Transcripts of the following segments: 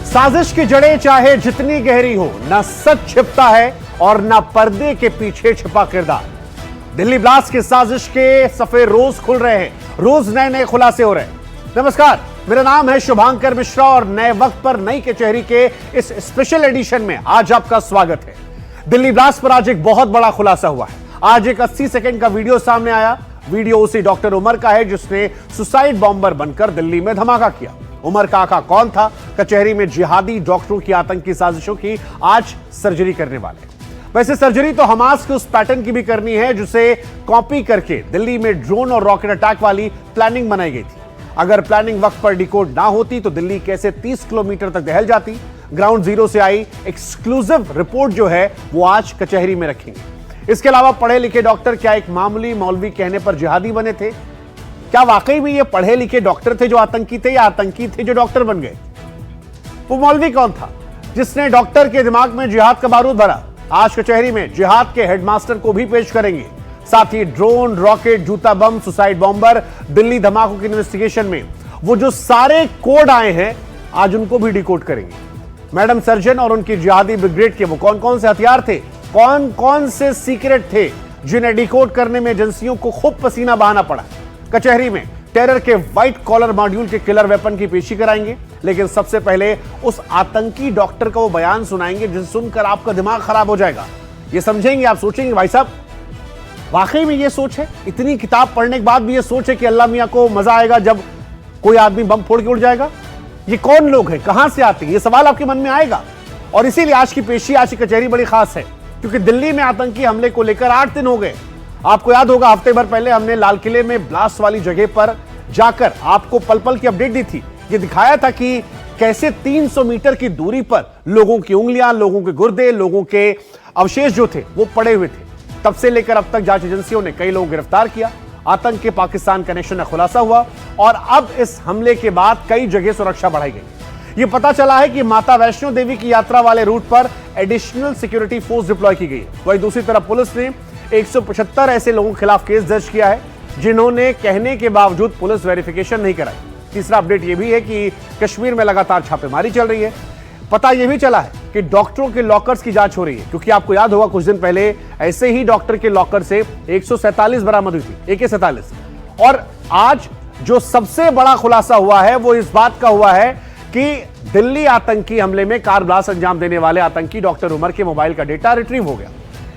साजिश की जड़ें चाहे जितनी गहरी हो, ना सच छिपता है और ना पर्दे के पीछे छिपा किरदार। दिल्ली ब्लास्ट की साजिश के सफे रोज खुल रहे हैं, रोज नए नए खुलासे हो रहे हैं। नमस्कार, मेरा नाम है शुभांकर मिश्रा और नए वक्त पर नई कचहरी के इस स्पेशल एडिशन में आज आपका स्वागत है। दिल्ली ब्लास्ट पर आज एक बहुत बड़ा खुलासा हुआ है। आज एक 80 सेकंड का वीडियो सामने आया। वीडियो उसी डॉक्टर उमर का है जिसने सुसाइड बॉम्बर बनकर दिल्ली में धमाका किया। उमर का आका कौन था? कचहरी में जिहादी डॉक्टरों की आतंकी साजिशों की आज सर्जरी करने वाले। वैसे सर्जरी तो हमास के उस पैटर्न की भी करनी है जिसे कॉपी करके दिल्ली में ड्रोन और रॉकेट अटैक वाली प्लानिंग बनाई गई थी। अगर प्लानिंग वक्त पर डिकोड ना होती तो दिल्ली कैसे 30 किलोमीटर तक दहल जाती। ग्राउंड जीरो से आई एक्सक्लूसिव रिपोर्ट जो है वो आज कचहरी में रखेंगे। इसके अलावा पढ़े लिखे डॉक्टर क्या एक मामूली मौलवी कहने पर जिहादी बने थे? क्या वाकई में ये पढ़े लिखे डॉक्टर थे जो आतंकी थे या आतंकी थे जो डॉक्टर बन गए? वो मौलवी कौन था जिसने डॉक्टर के दिमाग में जिहाद का बारूद भरा? आज कचहरी में जिहाद के हेडमास्टर को भी पेश करेंगे। साथ ही ड्रोन, रॉकेट, जूता बम, सुसाइड बॉम्बर, दिल्ली धमाकों की इन्वेस्टिगेशन में वो जो सारे कोड आए हैं आज उनको भी डिकोड करेंगे। मैडम सर्जन और उनकी जिहादी ब्रिगेड के वो कौन कौन से हथियार थे, कौन कौन से सीक्रेट थे जिन्हें डिकोड करने में एजेंसियों को खूब पसीना बहाना पड़ा। कचहरी में टेरर के व्हाइट कॉलर मॉड्यूल के किलर वेपन की पेशी कराएंगे। लेकिन सबसे पहले उस आतंकी डॉक्टर का वो बयान सुनाएंगे जिसे सुनकर आपका दिमाग खराब हो जाएगा। ये समझेंगे, आप सोचेंगे भाई साहब वाकई में ये सोच है? इतनी किताब पढ़ने के बाद भी ये सोच है कि अल्लाह मियां को मजा आएगा जब कोई आदमी बम फोड़ के उड़ जाएगा? ये कौन लोग हैं, कहां से आते हैं? ये सवाल आपके मन में आएगा। और इसीलिए आज की पेशी, आज की कचहरी बड़ी खास है क्योंकि दिल्ली में आतंकी हमले को लेकर 8 दिन हो गए। आपको याद होगा हफ्ते भर पहले हमने लाल किले में ब्लास्ट वाली जगह पर जाकर आपको पल पल की अपडेट दी थी। ये दिखाया था कि कैसे 300 मीटर की दूरी पर लोगों की उंगलियां, लोगों के गुर्दे, लोगों के अवशेष जो थे वो पड़े हुए थे। तब से लेकर अब तक जांच एजेंसियों ने कई लोगों को गिरफ्तार किया। आतंक के पाकिस्तान कनेक्शन का खुलासा हुआ और अब इस हमले के बाद कई जगह सुरक्षा बढ़ाई गई। ये पता चला है कि माता वैष्णो देवी की यात्रा वाले रूट पर एडिशनल सिक्योरिटी फोर्स डिप्लॉय की गई है। वहीं दूसरी तरफ पुलिस ने 175 ऐसे लोगों के खिलाफ केस दर्ज किया है जिन्होंने कहने के बावजूद पुलिस वेरिफिकेशन नहीं कराई। तीसरा अपडेट यह भी है कि कश्मीर में लगातार छापेमारी चल रही है। पता यह भी चला है कि डॉक्टरों के लॉकर्स की जांच हो रही है क्योंकि आपको याद होगा कुछ दिन पहले ऐसे ही डॉक्टर के लॉकर से 147 बरामद हुई थी, AK-47। और आज जो सबसे बड़ा खुलासा हुआ है वो इस बात का हुआ है कि दिल्ली आतंकी हमले में कार ब्लास्ट अंजाम देने वाले आतंकी डॉक्टर उमर के मोबाइल का डेटा रिट्रीव हो गया।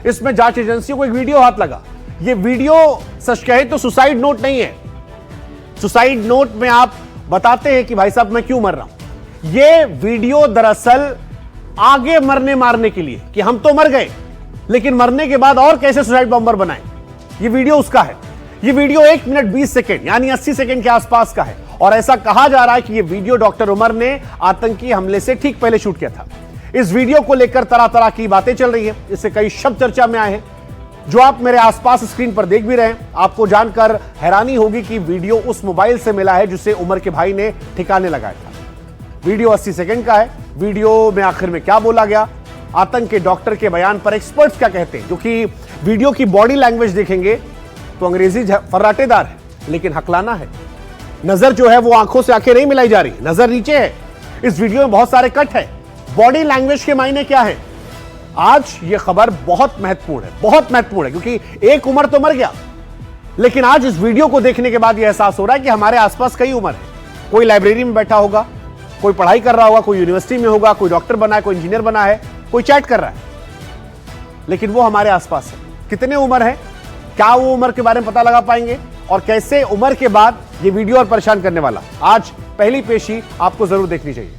इसमें जांच एजेंसियों को एक वीडियो हाथ लगा। यह वीडियो सच कहे तो सुसाइड नोट नहीं है। सुसाइड नोट में आप बताते हैं कि भाई साहब मैं क्यों मर रहा हूं। यह वीडियो दरअसल आगे मरने मारने के लिए कि हम तो मर गए लेकिन मरने के बाद और कैसे सुसाइड बॉम्बर बनाएं, यह वीडियो उसका है। यह वीडियो 1 मिनट 20 सेकंड यानी 80 सेकंड के आसपास का है और ऐसा कहा जा रहा है कि यह वीडियो डॉक्टर उमर ने आतंकी हमले से ठीक पहले शूट किया था। इस वीडियो को लेकर तरह तरह की बातें चल रही है। इससे कई शब्द चर्चा में आए हैं जो आप मेरे आसपास स्क्रीन पर देख भी रहे हैं। आपको जानकर हैरानी होगी कि वीडियो उस मोबाइल से मिला है जिसे उमर के भाई ने ठिकाने लगाया था। वीडियो 80 सेकंड का है। वीडियो में आखिर में क्या बोला गया, आतंक के डॉक्टर के बयान पर एक्सपर्ट्स क्या कहते हैं, क्योंकि वीडियो की बॉडी लैंग्वेज देखेंगे तो अंग्रेजी फर्राटेदार है लेकिन हकलाना है। नजर जो है वो आंखों से आंखें नहीं मिलाई जा रही, नजर नीचे है। इस वीडियो में बहुत सारे कट है। बॉडी लैंग्वेज के मायने क्या है? आज यह खबर बहुत महत्वपूर्ण है, बहुत महत्वपूर्ण है क्योंकि एक उमर तो मर गया लेकिन आज इस वीडियो को देखने के बाद यह एहसास हो रहा है कि हमारे आसपास कई उमर है। कोई लाइब्रेरी में बैठा होगा, कोई पढ़ाई कर रहा होगा, कोई यूनिवर्सिटी में होगा, कोई डॉक्टर बना है, कोई इंजीनियर बना है, कोई चैट कर रहा है, लेकिन वो हमारे आसपास है। कितने उम्र है, क्या वो उम्र के बारे में पता लगा पाएंगे और कैसे उम्र के बाद ये वीडियो और परेशान करने वाला। आज पहली पेशी आपको जरूर देखनी चाहिए।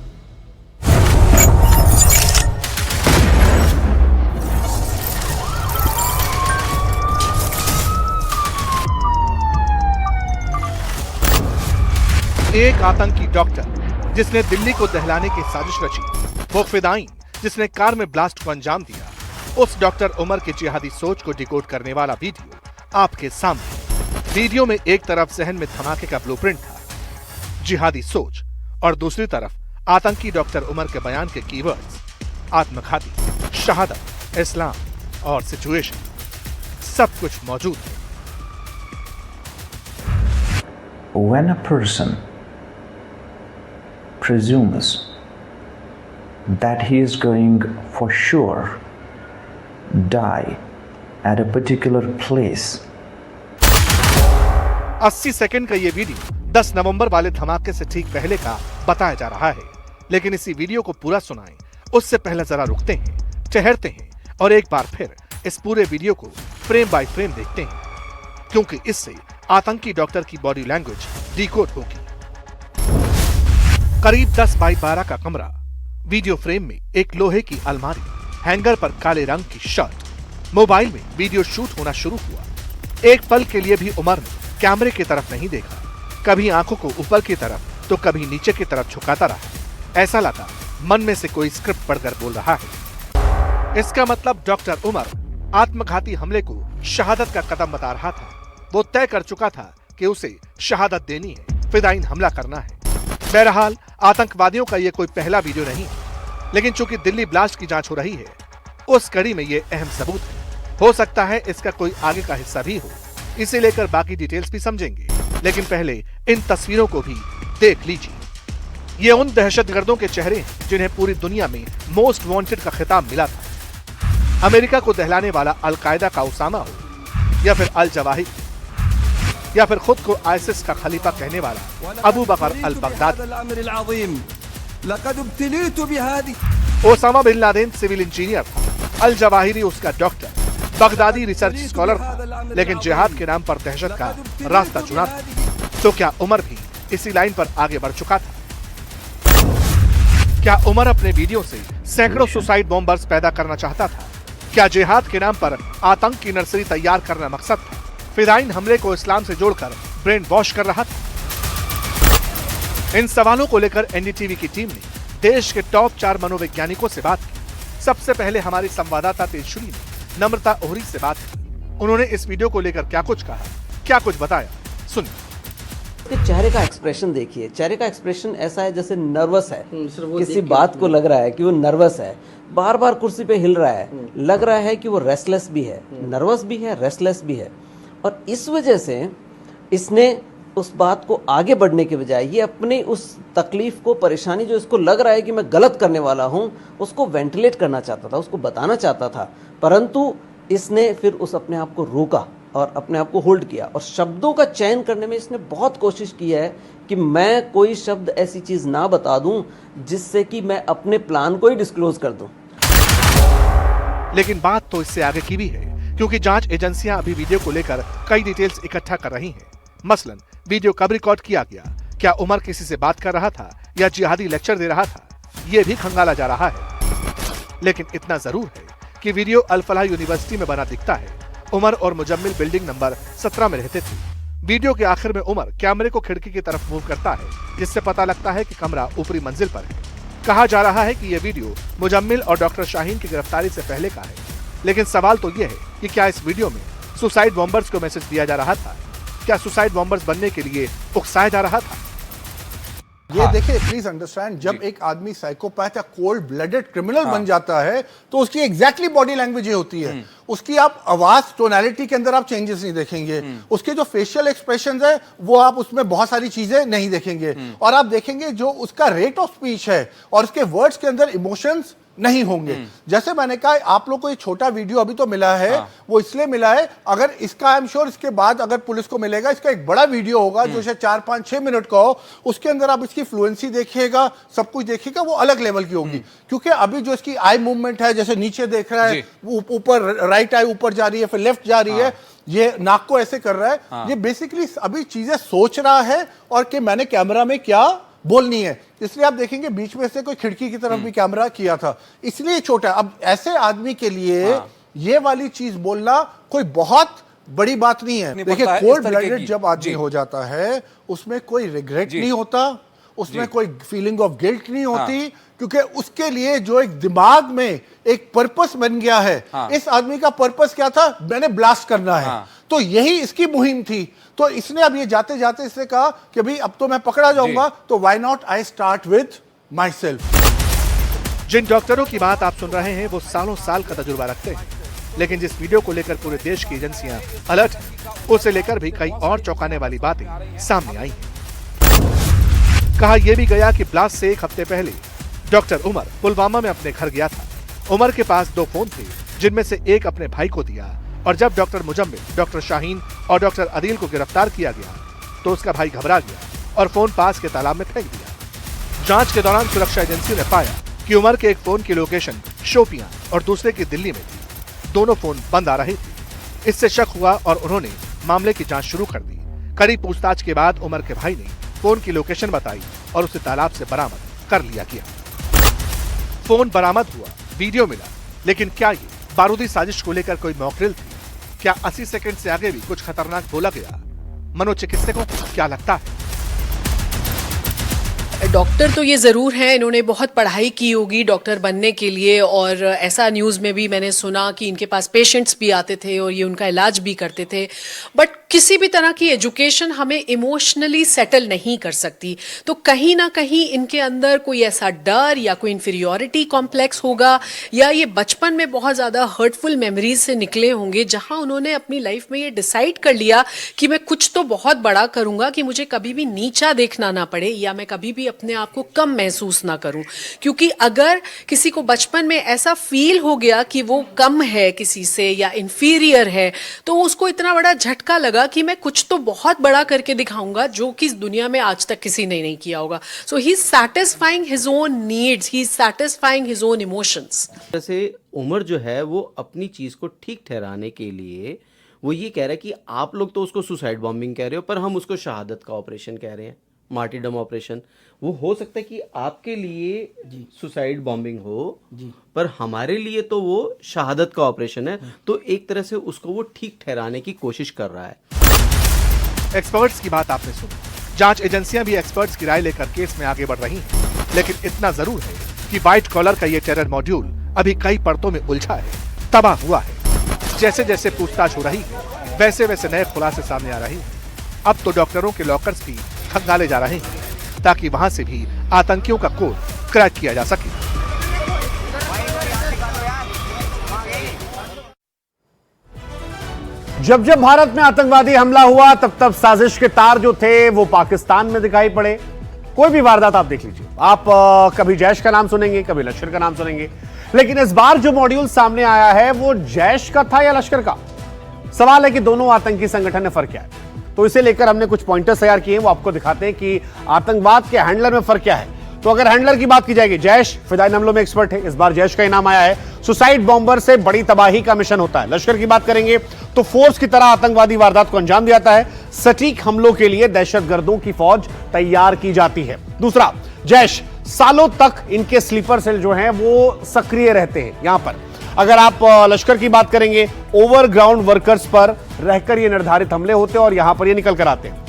एक आतंकी डॉक्टर जिसने दिल्ली को दहलाने की साजिश रची, वो फिदाई जिसने कार में ब्लास्ट को अंजाम दिया, उस डॉक्टर उमर की जिहादी सोच को डिकोड करने वाला वीडियो आपके सामने। वीडियो में एक तरफ सहन में धमाके का ब्लूप्रिंट था, जिहादी सोच, और दूसरी तरफ आतंकी डॉक्टर उमर के बयान के कीवर्ड्स आत्मघाती, शहादत, इस्लाम और सिचुएशन, सब कुछ मौजूद है। When a person presumes that he is going for sure die at a particular place. 80 second का ये वीडियो 10 नवंबर वाले धमाके से ठीक पहले का बताया जा रहा है, लेकिन इसी वीडियो को पूरा सुनाएं उससे पहले जरा रुकते हैं, ठहरते हैं और एक बार फिर इस पूरे वीडियो को फ्रेम बाय फ्रेम देखते हैं, क्योंकि इससे आतंकी डॉक्टर की बॉडी लैंग्वेज डिकोड होगी। करीब 10 बाई 12 का कमरा, वीडियो फ्रेम में एक लोहे की अलमारी, हैंगर पर काले रंग की शर्ट, मोबाइल में वीडियो शूट होना शुरू हुआ। एक पल के लिए भी उमर ने कैमरे की तरफ नहीं देखा, कभी आंखों को ऊपर की तरफ तो कभी नीचे की तरफ झुकाता रहा। ऐसा लगा मन में से कोई स्क्रिप्ट पढ़कर बोल रहा है। इसका मतलब डॉक्टर उमर आत्मघाती हमले को शहादत का कदम बता रहा था। वो तय कर चुका था कि उसे शहादत देनी है, फिदायीन हमला करना है। बहरहाल आतंकवादियों का ये कोई पहला वीडियो नहीं, लेकिन चूंकि दिल्ली ब्लास्ट की जांच हो रही है, उस कड़ी में ये अहम सबूत है। हो सकता है इसका कोई आगे का हिस्सा भी हो, इसे लेकर बाकी डिटेल्स भी समझेंगे, लेकिन पहले इन तस्वीरों को भी देख लीजिए। ये उन दहशतगर्दों के चेहरे हैं जिन्हें पूरी दुनिया में मोस्ट वांटेड का खिताब मिला था। अमेरिका को दहलाने वाला अल-कायदा का उसामा हो, या फिर अल जवाहिर, या फिर खुद को आईसिस का खलीफा कहने वाला Abu Bakr al Baghdadi. Osama bin Laden civil engineer था, अल जवाहिरी उसका डॉक्टर, बगदादी रिसर्च स्कॉलर था, लेकिन जिहाद के नाम पर दहशत का रास्ता चुना था। तो क्या उमर भी इसी लाइन पर आगे बढ़ चुका था? क्या उमर अपने वीडियो से सैकड़ों सुसाइड बॉम्बर्स पैदा करना चाहता था? क्या जिहाद के नाम पर आतंक की नर्सरी तैयार करना मकसद था? फिदायीन हमले को इस्लाम से जोड़कर ब्रेन वॉश कर रहा था? इन सवालों को लेकर एनडीटीवी की टीम ने देश के टॉप 4 मनोवैज्ञानिकों से बात की। सबसे पहले हमारी संवाददाता तेजश्री ने नम्रता ओहरी से बात की। उन्होंने इस वीडियो को लेकर क्या कुछ कहा, क्या कुछ बताया, सुनिए। चेहरे का एक्सप्रेशन देखिए, चेहरे का एक्सप्रेशन ऐसा है जैसे नर्वस है, किसी बात को लग रहा है कि वो नर्वस है, बार बार कुर्सी पे हिल रहा है, लग रहा है कि वो रेस्टलेस भी है, नर्वस भी है, रेस्टलेस भी है। और इस वजह से इसने उस बात को आगे बढ़ने के बजाय ये अपनी उस तकलीफ को, परेशानी जो इसको लग रहा है कि मैं गलत करने वाला हूँ, उसको वेंटिलेट करना चाहता था, उसको बताना चाहता था, परंतु इसने फिर उस अपने आप को रोका और अपने आप को होल्ड किया। और शब्दों का चयन करने में इसने बहुत कोशिश की है कि मैं कोई शब्द ऐसी चीज ना बता दूं जिससे कि मैं अपने प्लान को ही डिस्क्लोज कर दूं। लेकिन बात तो इससे आगे की भी है, क्योंकि जांच एजेंसियां अभी वीडियो को लेकर कई डिटेल्स इकट्ठा कर रही हैं। मसलन वीडियो कब रिकॉर्ड किया गया, क्या उमर किसी से बात कर रहा था या जिहादी लेक्चर दे रहा था, ये भी खंगाला जा रहा है। लेकिन इतना जरूर है कि वीडियो अल-फलाह यूनिवर्सिटी में बना दिखता है। उमर और मुजम्मिल बिल्डिंग नंबर 17 में रहते थे। वीडियो के आखिर में उमर कैमरे को खिड़की की तरफ मूव करता है, जिससे पता लगता है कि कमरा ऊपरी मंजिल पर है। कहा जा रहा है कि यह वीडियो मुजम्मिल और डॉक्टर शाहीन की गिरफ्तारी से पहले का है। लेकिन सवाल तो यह है कि क्या इस वीडियो में सुसाइड बॉम्बर्स को मैसेज दिया जा रहा था? क्या सुसाइड बॉम्बर्स बनने के लिए उकसाया जा रहा था? ये देखिए, प्लीज अंडरस्टैंड, जब एक आदमी साइकोपैथ या कोल्ड ब्लडेड क्रिमिनल बन जाता है तो उसकी एग्जैक्टली बॉडी लैंग्वेज ये होती है। उसकी आप आवाज, टोनैलिटी के अंदर आप चेंजेस नहीं देखेंगे। उसके जो फेशियल एक्सप्रेशंस है वो आप उसमें बहुत सारी चीजें नहीं देखेंगे। और आप देखेंगे जो उसका रेट ऑफ स्पीच है और उसके वर्ड्स के अंदर इमोशंस नहीं होंगे। जैसे मैंने कहा, आप लोग को ये छोटा वीडियो अभी तो मिला है, वो इसलिए मिला है, अगर इसका आई एम श्योर इसके बाद अगर पुलिस को मिलेगा, इसका एक बड़ा वीडियो होगा जो शायद 4, 5, 6 मिनट का हो, उसके अंदर आप इसकी फ्लुएंसी देखिएगा, सब कुछ देखिएगा, वो अलग लेवल की होगी। क्योंकि अभी जो इसकी आई मूवमेंट है, जैसे नीचे देख रहा है, ऊपर राइट आई ऊपर जा रही है, फिर लेफ्ट जा रही है, ये नाक को ऐसे कर रहा है, ये बेसिकली अभी चीजें सोच रहा है और कि मैंने कैमरा में क्या बोलनी है। इसलिए आप देखेंगे बीच में से कोई खिड़की की तरफ भी कैमरा किया था, इसलिए छोटा। अब ऐसे आदमी के लिए ये वाली चीज बोलना कोई बहुत बड़ी बात नहीं है। देखिए, कोल्ड ब्लडेड जब आदमी हो जाता है उसमें कोई रिग्रेट नहीं होता, उसमें कोई फीलिंग ऑफ गिल्ट नहीं होती, क्योंकि उसके लिए जो एक दिमाग में एक पर्पस बन गया है। इस आदमी का पर्पस क्या था? मैंने ब्लास्ट करना है, तो यही इसकी मुहिम थी। तो इसने अब ये जाते जाते इसने कहा कि भाई अब तो मैं पकड़ा जाऊंगा, तो why not I start with myself. जिन डॉक्टरों की बात आप सुन रहे हैं वो सालों साल का तजुर्बा रखते हैं, लेकिन जिस वीडियो को लेकर पूरे देश की एजेंसियां अलर्ट हैं, उसे लेकर भी कई और चौंकाने वाली बातें सामने आई हैं। कहा यह भी गया कि ब्लास्ट से एक हफ्ते पहले डॉक्टर उमर पुलवामा में अपने घर गया था। उमर के पास 2 फोन थे, जिनमें से एक अपने भाई को दिया, और जब डॉक्टर मुजम्मिल, डॉक्टर शाहीन और डॉक्टर अदील को गिरफ्तार किया गया तो उसका भाई घबरा गया और फोन पास के तालाब में फेंक दिया। जांच के दौरान सुरक्षा एजेंसियों ने पाया कि उमर के एक फोन की लोकेशन शोपियां और दूसरे की दिल्ली में थी। दोनों फोन बंद आ रहे थे। इससे शक हुआ और उन्होंने मामले की जांच शुरू कर दी। कड़ी पूछताछ के बाद उमर के भाई ने फोन की लोकेशन बताई और उसे तालाब से बरामद कर लिया गया। फोन बरामद हुआ, वीडियो मिला, लेकिन क्या ये बारूदी साजिश को लेकर कोई मॉकड्रिल थी? क्या 80 सेकंड से आगे भी कुछ खतरनाक बोला गया? मनोचिकित्सकों को क्या लगता है? डॉक्टर तो ये ज़रूर हैं, इन्होंने बहुत पढ़ाई की होगी डॉक्टर बनने के लिए, और ऐसा न्यूज़ में भी मैंने सुना कि इनके पास पेशेंट्स भी आते थे और ये उनका इलाज भी करते थे। बट किसी भी तरह की एजुकेशन हमें इमोशनली सेटल नहीं कर सकती। तो कहीं ना कहीं इनके अंदर कोई ऐसा डर या कोई इन्फीरियॉरिटी कॉम्प्लेक्स होगा, या ये बचपन में बहुत ज़्यादा हर्टफुल मेमोरीज से निकले होंगे, जहाँ उन्होंने अपनी लाइफ में ये डिसाइड कर लिया कि मैं कुछ तो बहुत बड़ा करूँगा, कि मुझे कभी भी नीचा देखना ना पड़े या मैं कभी भी अपने आप को कम महसूस ना करूं। क्योंकि अगर किसी को बचपन में ऐसा फील हो गया कि वो कम है किसी से या इंफीरियर है, तो उसको इतना बड़ा झटका लगा कि मैं कुछ तो बहुत बड़ा करके दिखाऊंगा जो कि इस दुनिया में आज तक किसी ने नहीं किया होगा। So he is satisfying his own needs, he is satisfying his own emotions. जैसे उमर जो है वो अपनी चीज़ को ठीक ठहराने के लिए वो ये कह रहा है कि आप लोग तो उसको सुसाइड बॉम्बिंग कह रहे हो, पर हम उसको शहादत का ऑपरेशन कह रहे हैं, मार्टीडम ऑपरेशन। वो हो सकता है कि आपके लिए सुसाइड बॉम्बिंग हो जी, पर हमारे लिए तो वो शहादत का ऑपरेशन है। तो एक तरह से उसको वो ठीक ठहराने की कोशिश कर रहा है। एक्सपर्ट्स की बात आपने सुनी। जांच एजेंसियां भी एक्सपर्ट्स की राय लेकर केस में आगे बढ़ रही हैं। लेकिन इतना जरूर है कि व्हाइट कॉलर का ये टेरर मॉड्यूल अभी कई परतों में उलझा है, तबाह हुआ है। जैसे जैसे पूछताछ हो रही है, वैसे वैसे नए खुलासे सामने आ रहे हैं। अब तो डॉक्टरों के लॉकर्स भी खंगाले जा रहे हैं, ताकि वहां से भी आतंकियों का कोड क्रैक किया जा सके। जब जब भारत में आतंकवादी हमला हुआ, तब तब साजिश के तार जो थे वो पाकिस्तान में दिखाई पड़े। कोई भी वारदात आप देख लीजिए, आप कभी जैश का नाम सुनेंगे, कभी लश्कर का नाम सुनेंगे, लेकिन इस बार जो मॉड्यूल सामने आया है वो जैश का था या लश्कर का? सवाल है कि दोनों आतंकी संगठन में फर्क क्या है। तो इसे लेकर हमने कुछ पॉइंटर्स तैयार किए, वो आपको दिखाते हैं कि आतंकवाद के हैंडलर में फर्क क्या है। तो अगर हैंडलर की बात की जाएगी, जैश फिदाई हमलों में एक्सपर्ट है, इस बार जैश का इनाम आया है। सुसाइड बॉम्बर से बड़ी तबाही का मिशन होता है। लश्कर की बात करेंगे तो फोर्स की तरह आतंकवादी वारदात को अंजाम दिया जाता है। सटीक हमलों के लिए दहशतगर्दों की फौज तैयार की जाती है। दूसरा, जैश सालों तक इनके स्लीपर सेल जो हैं वो सक्रिय रहते हैं। यहां पर अगर आप लश्कर की बात करेंगे, ओवरग्राउंड वर्कर्स पर रहकर ये निर्धारित हमले होते हैं और यहां पर ये निकल कर आते हैं।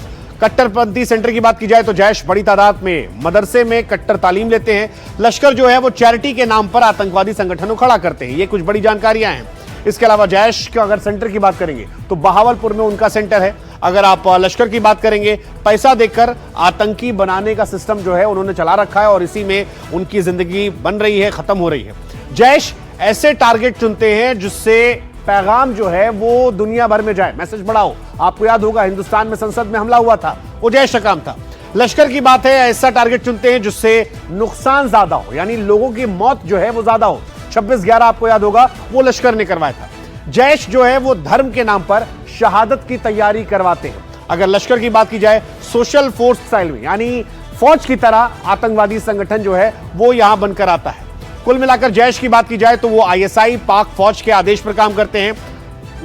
कट्टरपंथी सेंटर की बात की जाए तो जैश बड़ी तादाद में मदरसे में कट्टर तालीम लेते हैं। लश्कर जो है वो चैरिटी के नाम पर आतंकवादी संगठनों खड़ा करते हैं। ये कुछ बड़ी जानकारियां हैं। इसके अलावा जैश के अगर सेंटर की बात करेंगे तो बहावलपुर में उनका सेंटर है। अगर आप लश्कर की बात करेंगे, पैसा देकर आतंकी बनाने का सिस्टम जो है उन्होंने चला रखा है और इसी में उनकी जिंदगी बन रही है, खत्म हो रही है। जैश ऐसे टारगेट चुनते हैं जिससे पैगाम जो है वो दुनिया भर में जाए, मैसेज बढ़ाओ। आपको याद होगा हिंदुस्तान में संसद में हमला हुआ था, वो जैश का काम था। लश्कर की बात है, ऐसा टारगेट चुनते हैं जिससे नुकसान ज्यादा हो, यानी लोगों की मौत जो है वो ज्यादा हो। 26/11 आपको याद होगा, वो लश्कर ने करवाया था। जैश जो है वो धर्म के नाम पर शहादत की तैयारी करवाते हैं। अगर लश्कर की बात की जाए, सोशल फोर्स स्टाइल में, यानी फौज की तरह आतंकवादी संगठन जो है वो यहां बनकर आता है। कुल मिलाकर जैश की बात की जाए तो वो आईएसआई पाक फौज के आदेश पर काम करते हैं।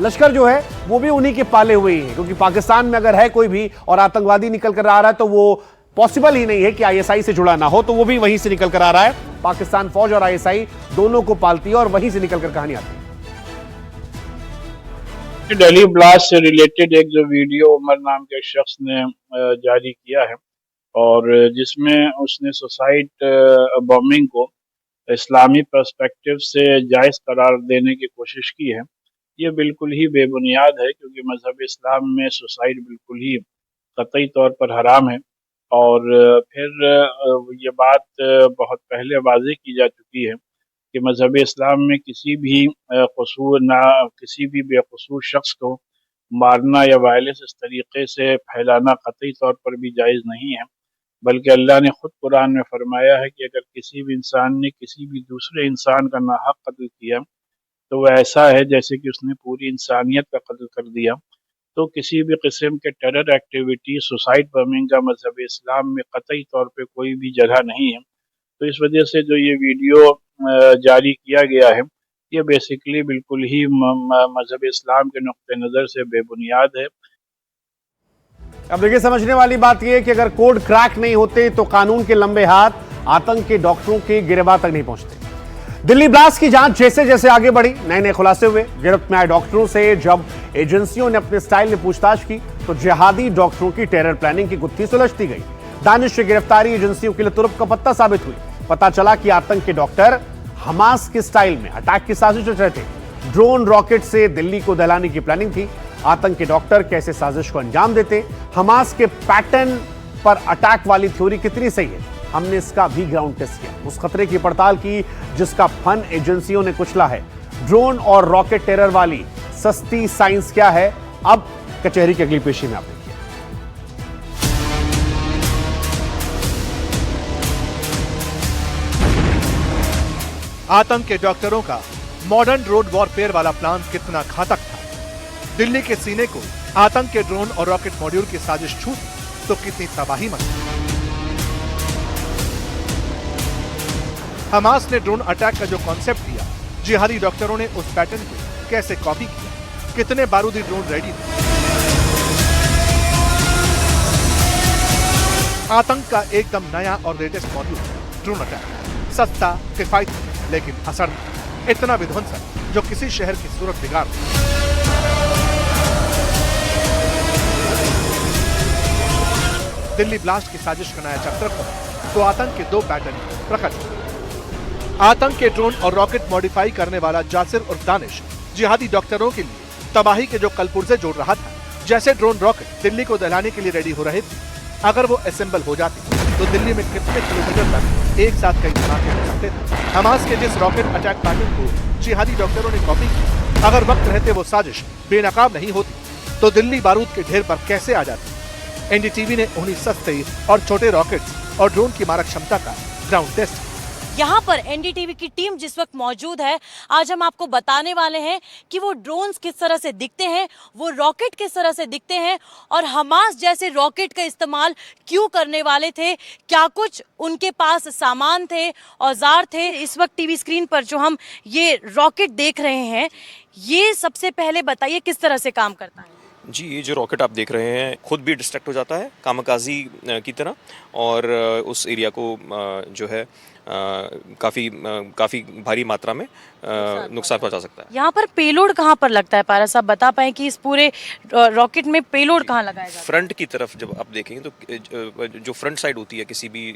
लश्कर जो है वो भी उन्हीं के पाले हुए ही है, क्योंकि पाकिस्तान में अगर है कोई भी और आतंकवादी निकल कर आ रहा है तो वो पॉसिबल ही नहीं है कि आईएसआई से जुड़ा ना हो, तो वो भी वहीं से निकल कर आ रहा है। पाकिस्तान फौज और आईएसआई दोनों को पालती है और वहीं से निकल कर कहानी आती है। दिल्ली ब्लास्ट से रिलेटेड एक जो वीडियो उमर नाम के शख्स ने जारी किया है और जिसमें उसने सुसाइड बॉम्बिंग को इस्लामी पर्सपेक्टिव से जायज़ करार देने की कोशिश की है, ये बिल्कुल ही बेबुनियाद है, क्योंकि मज़हब इस्लाम में सुसाइड बिल्कुल ही कतई तौर पर हराम है। और फिर ये बात बहुत पहले वाज़ेह की जा चुकी है कि मज़हब इस्लाम में किसी भी किसी भी बेकसूर शख्स को मारना या वायलेंस इस तरीके से फैलाना कतई तौर पर भी जायज़ नहीं है। बल्कि अल्लाह ने खुद कुरान में फरमाया है कि अगर किसी भी इंसान ने किसी भी दूसरे इंसान का नाहक कत्ल किया तो वह ऐसा है जैसे कि उसने पूरी इंसानियत का कत्ल कर दिया। तो किसी भी किस्म के टेरर एक्टिविटी, सुसाइड बमिंग का मजहब इस्लाम में कतई तौर पे कोई भी जगह नहीं है। तो इस वजह से जो ये वीडियो जारी किया गया है, ये बेसिकली बिल्कुल ही मजहब इस्लाम के नुक्ते नज़र से बेबुनियाद है। अब देखिए, समझने वाली बात यह है कि अगर कोड क्रैक नहीं होते तो कानून के लंबे हाथ आतंक के डॉक्टरों के गिरबान तक नहीं पहुंचते। दिल्ली ब्लास्ट की जांच जैसे जैसे आगे बढ़ी, नए नए खुलासे हुए। गिरफ्त में आए डॉक्टरों से जब एजेंसियों ने अपने स्टाइल में पूछताछ की तो जिहादी डॉक्टरों की टेरर प्लानिंग की गुत्थी सुलझती गई। दानिश की गिरफ्तारी एजेंसियों के लिए तुरप का पत्ता साबित हुई। पता चला कि आतंक के डॉक्टर हमास के स्टाइल में अटैक की साजिश रच रहे थे। ड्रोन रॉकेट से दिल्ली को दहलाने की प्लानिंग थी। आतंक के डॉक्टर कैसे साजिश को अंजाम देते, हमास के पैटर्न पर अटैक वाली थ्योरी कितनी सही है, हमने इसका भी ग्राउंड टेस्ट किया। उस खतरे की पड़ताल की जिसका फन एजेंसियों ने कुचला है। ड्रोन और रॉकेट टेरर वाली सस्ती साइंस क्या है, अब कचहरी की अगली पेशी में आप देखिए। आतंक के डॉक्टरों का मॉडर्न ड्रोन वॉरफेयर वाला प्लान कितना घातक था। दिल्ली के सीने को आतंक के ड्रोन और रॉकेट मॉड्यूल की साजिश छूटी तो कितनी तबाही मची। हमास ने ड्रोन अटैक का जो कॉन्सेप्ट दिया, जिहादी डॉक्टरों ने उस पैटर्न को कैसे कॉपी किया, कितने बारूदी ड्रोन रेडी थे। आतंक का एकदम नया और लेटेस्ट मॉड्यूल ड्रोन अटैक, सस्ता, किफायती लेकिन असरदार, इतना विध्वंसक जो किसी शहर की सूरत बिगाड़ दे। दिल्ली ब्लास्ट की साजिश का नया चैप्टर खुला तो आतंक के दो पैटर्न प्रकट हुए। आतंक के ड्रोन और रॉकेट मॉडिफाई करने वाला जासिर उर्फ दानिश जिहादी डॉक्टरों के लिए तबाही के जो कलपुर्जे जोड़ रहा था। जैसे ड्रोन रॉकेट दिल्ली को दहलाने के लिए रेडी हो रहे थे, अगर वो असेंबल हो जाते तो दिल्ली में कितने किलोमीटर तक एक साथ कई धमाके हो सकते थे। हमास के जिस रॉकेट अटैक पैटर्न को जिहादी डॉक्टरों ने कॉपी की, अगर वक्त रहते वो साजिश बेनकाब नहीं होती तो दिल्ली बारूद के ढेर पर कैसे आ जाती। एनडीटीवी ने उन्हीं सस्ते और छोटे रॉकेट्स और ड्रोन की मारक क्षमता का ग्राउंड टेस्ट। यहाँ पर एनडीटीवी की टीम जिस वक्त मौजूद है, आज हम आपको बताने वाले हैं कि वो ड्रोन्स किस तरह से दिखते हैं, वो रॉकेट किस तरह से दिखते हैं और हमास जैसे रॉकेट का इस्तेमाल क्यों करने वाले थे, क्या कुछ उनके पास सामान थे, औजार थे। इस वक्त टीवी स्क्रीन पर जो हम ये रॉकेट देख रहे हैं, ये सबसे पहले बताइए किस तरह से काम करता है। जी, ये जो रॉकेट आप देख रहे हैं खुद भी डिस्ट्रैक्ट हो जाता है कामकाजी की तरह, और उस एरिया को जो है काफ़ी भारी मात्रा में नुकसान पहुंचा सकता है। यहाँ पर पेलोड कहाँ पर लगता है पारस साहब, बता पाएं कि इस पूरे रॉकेट में पेलोड कहाँ लगाया जाता है? फ्रंट की तरफ जब आप देखेंगे तो जो फ्रंट साइड होती है किसी भी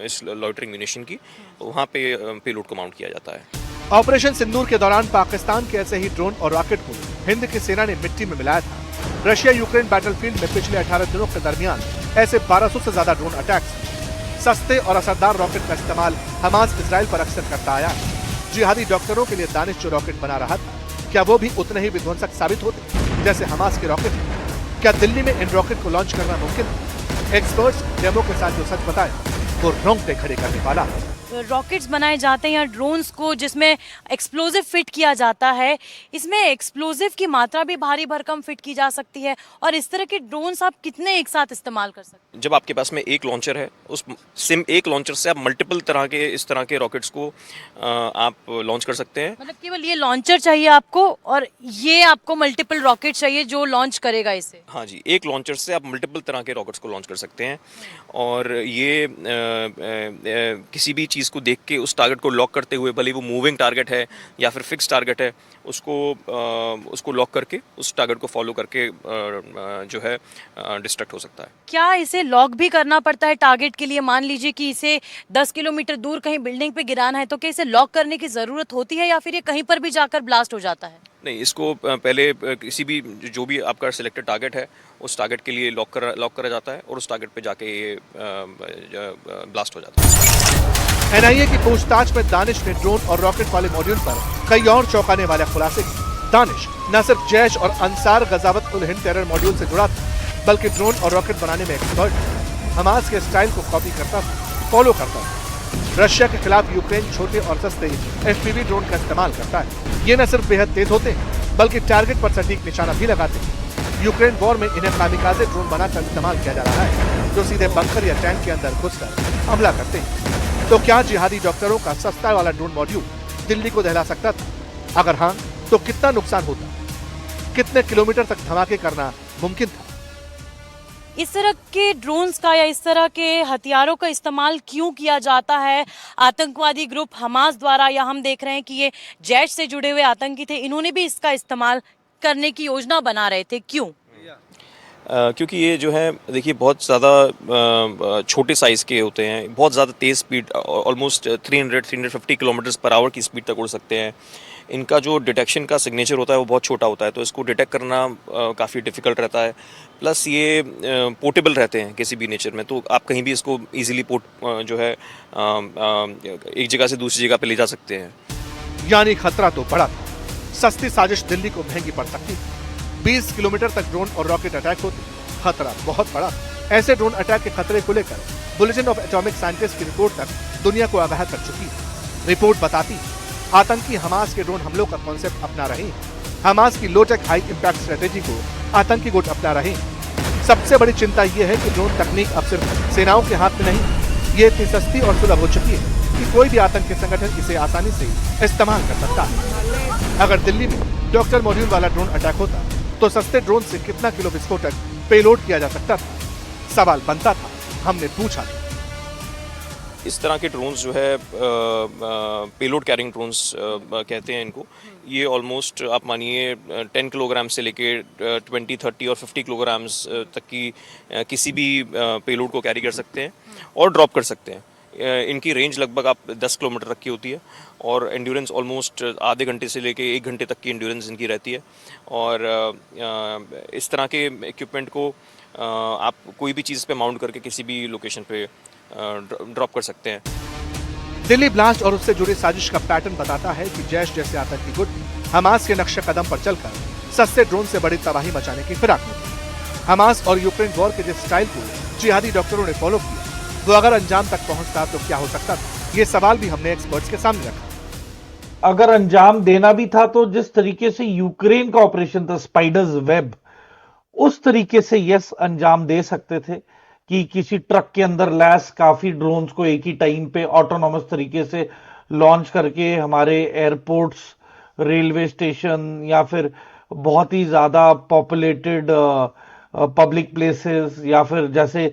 इस लॉइटरिंग म्यूनिशन की, वहाँ पे पेलोड को माउंट किया जाता है। ऑपरेशन सिंदूर के दौरान पाकिस्तान के ऐसे ही ड्रोन और रॉकेट को हिंद की सेना ने मिट्टी में मिलाया था। रशिया यूक्रेन बैटलफील्ड में पिछले 18 दिनों के दरमियान ऐसे 1200 से ज्यादा ड्रोन अटैक्स। सस्ते और असरदार रॉकेट का इस्तेमाल हमास इजराइल पर अक्सर करता आया है। जिहादी डॉक्टरों के लिए दानिश जो रॉकेट बना रहा था, क्या वो भी उतने ही विध्वंसक साबित होते जैसे हमास के रॉकेट? क्या दिल्ली में इन रॉकेट को लॉन्च करना मुमकिन है? एक्सपर्ट्स डेमो के साथ जो सच बताया वो रोंगटे खड़े करने वाला है। रॉकेट्स बनाए जाते हैं या ड्रोन्स को जिसमें एक्सप्लोजिव फिट किया जाता है, इसमें एक्सप्लोजिव की मात्रा भी भारी भरकम फिट की जा सकती है, और इस तरह के ड्रोन्स आप कितने एक साथ इस्तेमाल कर सकते हैं? जब आपके पास में एक लॉन्चर है, उस सिम एक लॉन्चर से आप मल्टीपल तरह के इस तरह के रॉकेट्स को आप लॉन्च कर सकते हैं। मतलब केवल ये लॉन्चर चाहिए आपको और ये आपको मल्टीपल रॉकेट चाहिए जो लॉन्च करेगा इसे? हाँ जी, एक लॉन्चर से आप मल्टीपल तरह के रॉकेट्स को लॉन्च कर सकते हैं, और ये किसी भी चीज़ को देख के उस टारगेट को लॉक करते हुए, भले वो मूविंग टारगेट है या फिर फिक्स टारगेट है, उसको लॉक करके उस टारगेट को फॉलो करके जो है डिस्ट्रैक्ट हो सकता है। क्या इसे लॉक भी करना पड़ता है टारगेट के लिए? मान लीजिए कि इसे 10 किलोमीटर दूर कहीं बिल्डिंग पे गिराना है, तो क्या इसे लॉक करने की ज़रूरत होती है या फिर ये कहीं पर भी जाकर ब्लास्ट हो जाता है? नहीं, इसको पहले किसी भी जो भी आपका सिलेक्टेड टारगेट है उस टारगेट के लिए लॉक करा जाता है और उस टारगेट पे जाके ये ब्लास्ट हो जाता है। एनआईए की पूछताछ में दानिश ने ड्रोन और रॉकेट वाले मॉड्यूल पर कई और चौंकाने वाले खुलासे किए। दानिश न सिर्फ जैश और अंसार गजावत उल हिंद टेरर मॉड्यूल से जुड़ा था, बल्कि ड्रोन और रॉकेट बनाने में एक्सपर्ट। हमास के स्टाइल को कॉपी करता था, फॉलो करता था। रशिया के खिलाफ यूक्रेन छोटे और सस्ते FPV ड्रोन का इस्तेमाल करता है। ये न सिर्फ बेहद तेज होते हैं बल्कि टारगेट पर सटीक निशाना भी लगाते हैं। यूक्रेन वॉर में इन्हें कामिकाज़े ड्रोन बनाकर इस्तेमाल किया जा रहा है, जो सीधे बंकर या टैंक के अंदर घुसकर हमला करते हैं। तो क्या जिहादी डॉक्टरों का सस्ता वाला ड्रोन मॉड्यूल दिल्ली को दहला सकता था? अगर हाँ, तो कितना नुकसान होता? कितने किलोमीटर तक धमाके करना मुमकिन था? इस तरह के ड्रोन्स का या इस तरह के हथियारों का इस्तेमाल क्यों किया जाता है आतंकवादी ग्रुप हमास द्वारा, या हम देख रहे हैं कि ये जैश से जुड़े हुए आतंकी थे, इन्होंने भी इसका इस्तेमाल करने की योजना बना रहे थे, क्यों? क्योंकि ये जो है देखिए बहुत ज़्यादा छोटे साइज़ के होते हैं, बहुत ज़्यादा तेज़ speed, almost 300-350 kilometre per hour की स्पीड तक उड़ सकते हैं। इनका जो डिटेक्शन का सिग्नेचर होता है वो बहुत छोटा होता है, तो इसको डिटेक्ट करना काफ़ी डिफ़िकल्ट रहता है। प्लस ये पोर्टेबल रहते हैं किसी भी नेचर में, तो आप कहीं भी इसको ईजिली जो है एक जगह से दूसरी जगह पे ले जा सकते हैं। यानी खतरा तो बड़ा था। सस्ती साजिश दिल्ली को महंगी पड़ सकती थी। 20 किलोमीटर तक ड्रोन और रॉकेट अटैक होते, खतरा बहुत बड़ा। ऐसे ड्रोन अटैक के खतरे को लेकर बुलेटिन ऑफ एटॉमिक साइंटिस्ट की रिपोर्ट तक दुनिया को आगाह कर चुकी है। रिपोर्ट बताती है आतंकी हमास के ड्रोन हमलों का कॉन्सेप्ट अपना रहे हैं। हमास की लो टेक हाई इंपैक्ट स्ट्रेटेजी को आतंकी गुट अपना रहे हैं। सबसे बड़ी चिंता यह है कि ड्रोन तकनीक अब सिर्फ सेनाओं के हाथ में नहीं, ये इतनी सस्ती और सुलभ हो चुकी है कि कोई भी आतंकी संगठन इसे आसानी से इस्तेमाल कर सकता है। अगर दिल्ली में डॉक्टर मॉड्यूल वाला ड्रोन अटैक होता तो सस्ते ड्रोन से कितना किलो विस्फोटक पेलोड किया जा सकता था? सवाल बनता था, हमने पूछा था। इस तरह के ड्रोन्स जो है पेलोड कैरिंग ड्रोन्स कहते हैं इनको। ये ऑलमोस्ट आप मानिए 10 किलोग्राम से लेके 20, 30 और 50 किलोग्राम्स तक की किसी भी पेलोड को कैरी कर सकते हैं और ड्रॉप कर सकते हैं। इनकी रेंज लगभग आप 10 किलोमीटर तक की होती है और एंड्योरेंस ऑलमोस्ट आधे घंटे से लेके 1 घंटे तक की एंड्योरेंस इनकी रहती है। और इस तरह के इक्विपमेंट को आप कोई भी चीज़ पे माउंट करके किसी भी लोकेशन पे ड्रॉप कर सकते हैं। दिल्ली ब्लास्ट और उससे जुड़ी साजिश का पैटर्न बताता है कि जैश जैसे आतंकी गुट हमास के नक्शे कदम पर चलकर सस्ते ड्रोन से बड़ी तबाही मचाने की फिराक में थे। हमास और यूक्रेन वॉर के जिस स्टाइल को जिहादी डॉक्टरों ने फॉलो किया, वो अगर अंजाम तक पहुंचता तो क्या हो सकता था? ये सवाल भी हमने एक्सपर्ट्स के सामने रखा। अगर अंजाम देना भी था तो जिस तरीके से यूक्रेन का ऑपरेशन था स्पाइडर्स वेब, उस तरीके से यस अंजाम दे सकते थे कि किसी ट्रक के अंदर लैस काफी ड्रोन्स को एक ही टाइम पे ऑटोनॉमस तरीके से लॉन्च करके हमारे एयरपोर्ट्स, रेलवे स्टेशन या फिर बहुत ही ज्यादा पॉपुलेटेड पब्लिक प्लेसेस या फिर जैसे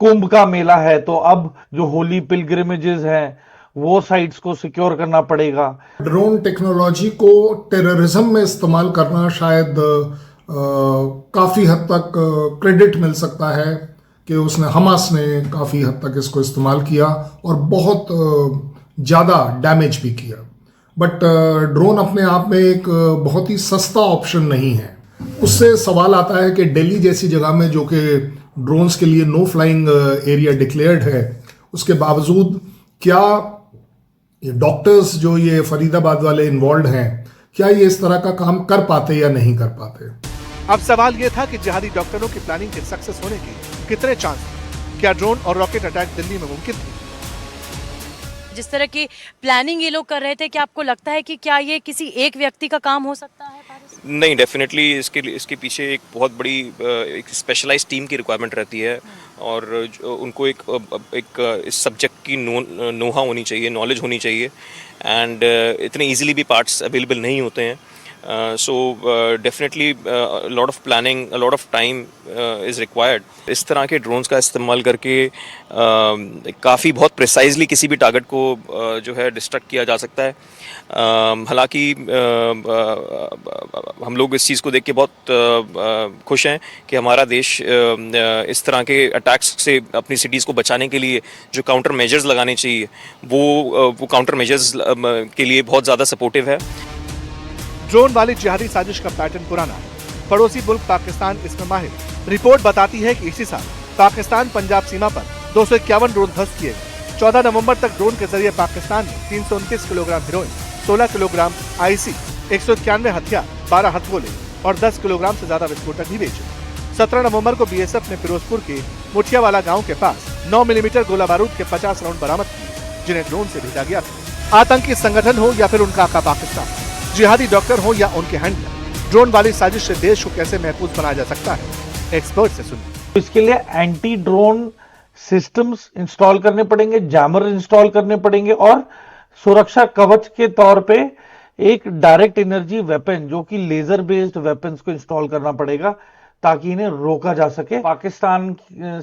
कुंभ का मेला है तो अब जो होली पिलग्रिमेजेस हैं वो साइट्स को सिक्योर करना पड़ेगा। ड्रोन टेक्नोलॉजी को टेररिज्म में इस्तेमाल करना शायद काफ़ी हद तक क्रेडिट मिल सकता है कि उसने हमास ने काफ़ी हद तक इसको इस्तेमाल किया और बहुत ज़्यादा डैमेज भी किया। बट ड्रोन अपने आप में एक बहुत ही सस्ता ऑप्शन नहीं है। उससे सवाल आता है कि दिल्ली जैसी जगह में जो कि ड्रोन्स के लिए नो फ्लाइंग एरिया डिक्लेयर्ड है, उसके बावजूद क्या ये डॉक्टर्स जो ये फरीदाबाद वाले इन्वॉल्व हैं, क्या ये इस तरह का काम कर पाते या नहीं कर पाते? अब सवाल ये था कि जिहादी डॉक्टरों की प्लानिंग के सक्सेस होने के कितने चांस? क्या ड्रोन और रॉकेट अटैक दिल्ली में मुमकिन थे? जिस तरह की प्लानिंग ये लोग कर रहे थे, क्या आपको लगता है कि क्या ये किसी एक व्यक्ति का काम हो सकता है? नहीं, डेफिनेटली इसके पीछे एक बहुत बड़ी एक स्पेशलाइज्ड टीम की रिक्वायरमेंट रहती है और उनको एक इस सब्जेक्ट की नोहा होनी चाहिए, नॉलेज होनी चाहिए एंड इतने इजीली भी पार्ट्स अवेलेबल नहीं होते हैं। So definitely a lot of planning, a lot of time is required. इस तरह के ड्रोन्स का इस्तेमाल करके काफ़ी बहुत प्रिसाइजली किसी भी टारगेट को जो है डिस्ट्रक्ट किया जा सकता है। हालांकि हम लोग इस चीज़ को देख के बहुत खुश हैं कि हमारा देश इस तरह के अटैक्स से अपनी सिटीज़ को बचाने के लिए जो काउंटर मेजर्स लगाने चाहिए वो काउंटर मेजर्स के लिए बहुत ज़्यादा सपोर्टिव है। ड्रोन वाली जिहादी साजिश का पैटर्न पुराना है, पड़ोसी मुल्क पाकिस्तान इसमें माहिर। रिपोर्ट बताती है कि इसी साल पाकिस्तान पंजाब सीमा पर 251 ड्रोन ध्वस्त किए गए। 14 नवंबर तक ड्रोन के जरिए पाकिस्तान ने 329 किलोग्राम हेरोइन, 16 किलोग्राम आईसी, 191 हथियार, 12 हथगोले और 10 किलोग्राम से ज्यादा विस्फोटक भी बेचे। 17 नवंबर को बीएसएफ ने फिरोजपुर के मुठियावाला गांव के पास 9 मिलीमीटर गोला बारूद के 50 राउंड बरामद किए, जिन्हें ड्रोन से भेजा गया था। आतंकी संगठन हो या फिर उनका आका पाकिस्तान, जिहादी डॉक्टर हो या उनके हैंडलर, ड्रोन वाली साजिश से देश को कैसे महफूज बनाया जा सकता है, एक्सपर्ट से सुनिए। इसके लिए एंटी ड्रोन सिस्टम्स इंस्टॉल करने पड़ेंगे, जैमर इंस्टॉल करने पड़ेंगे और सुरक्षा कवच के तौर पे एक डायरेक्ट एनर्जी वेपन जो कि लेजर बेस्ड वेपन्स को इंस्टॉल करना पड़ेगा ताकि इन्हें रोका जा सके। पाकिस्तान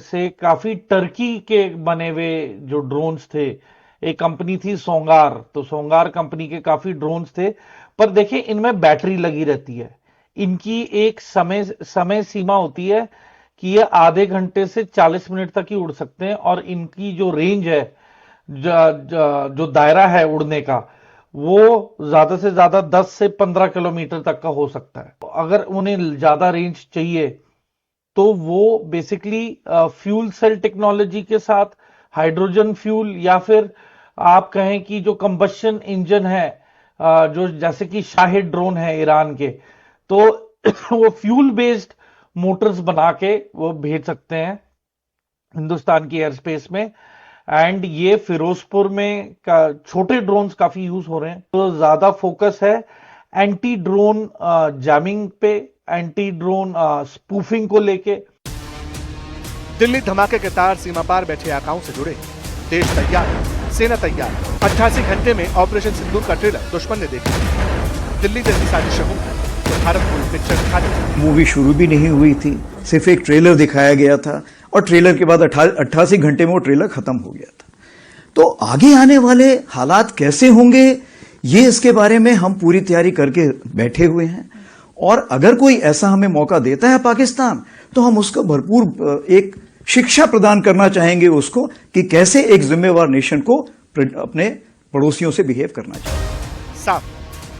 से काफी टर्की के बने हुए जो ड्रोन्स थे, एक कंपनी थी सोंगार, तो सोंगार कंपनी के काफी ड्रोन्स थे, पर देखिए इनमें बैटरी लगी रहती है, इनकी एक समय सीमा होती है कि ये आधे घंटे से 40 मिनट तक ही उड़ सकते हैं और इनकी जो रेंज है, जो दायरा है उड़ने का, वो ज्यादा से ज्यादा 10 से 15 किलोमीटर तक का हो सकता है। अगर उन्हें ज्यादा रेंज चाहिए तो वो बेसिकली फ्यूल सेल टेक्नोलॉजी के साथ हाइड्रोजन फ्यूल या फिर आप कहें कि जो कंबशन इंजन है, जो जैसे कि शाहिद ड्रोन है ईरान के, तो वो फ्यूल बेस्ड मोटर्स बना के वो भेज सकते हैं हिंदुस्तान की एयर स्पेस में। एंड ये फिरोजपुर में छोटे ड्रोन्स काफी यूज हो रहे हैं, तो ज्यादा फोकस है एंटी ड्रोन जैमिंग पे, एंटी ड्रोन स्पूफिंग को लेके। दिल्ली धमाके के तार सीमा पार बैठे आकाओं से जुड़े, देश तैयार, सेना तैयार। 88 घंटे में ऑपरेशन सिंदूर का ट्रेलर दुश्मन ने देखा। दिल्ली जैसी साजिशें हों तो भारत पूरी पिक्चर दिखा देती। मूवी शुरू भी नहीं हुई थी, सिर्फ एक ट्रेलर दिखाया गया था और ट्रेलर के बाद 88 घंटे में वो ट्रेलर खत्म हो गया था। तो आगे आने वाले हालात कैसे होंगे, ये इसके बारे में हम पूरी तैयारी करके बैठे हुए हैं और अगर कोई ऐसा हमें मौका देता है पाकिस्तान, तो हम उसको भरपूर एक शिक्षा प्रदान करना चाहेंगे उसको कि कैसे एक जिम्मेवार नेशन को अपने पड़ोसियों से बिहेव करना चाहिए। साफ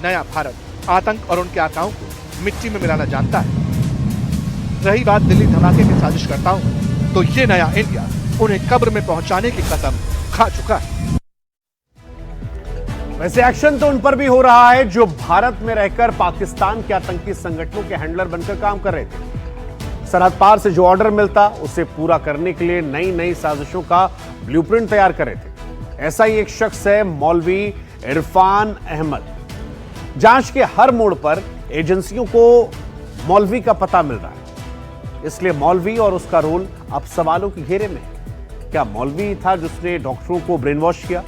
नया भारत आतंक और उनके आकाओं को मिट्टी में मिलाना जानता है। रही बात दिल्ली धमाके के साजिशकर्ताओं, तो ये नया इंडिया उन्हें कब्र में पहुंचाने की कसम खा चुका है। वैसे एक्शन तो उन पर भी हो रहा है जो भारत में रहकर पाकिस्तान के आतंकी संगठनों के हैंडलर बनकर काम कर रहे थे। सरहद पार से जो ऑर्डर मिलता उसे पूरा करने के लिए नई नई साजिशों का ब्लूप्रिंट तैयार कर रहे थे। ऐसा ही एक शख्स है मौलवी इरफान अहमद। जांच के हर मोड़ पर एजेंसियों को मौलवी का पता मिल रहा है, इसलिए मौलवी और उसका रोल अब सवालों के घेरे में है। क्या मौलवी था जिसने डॉक्टरों को ब्रेन वॉश किया,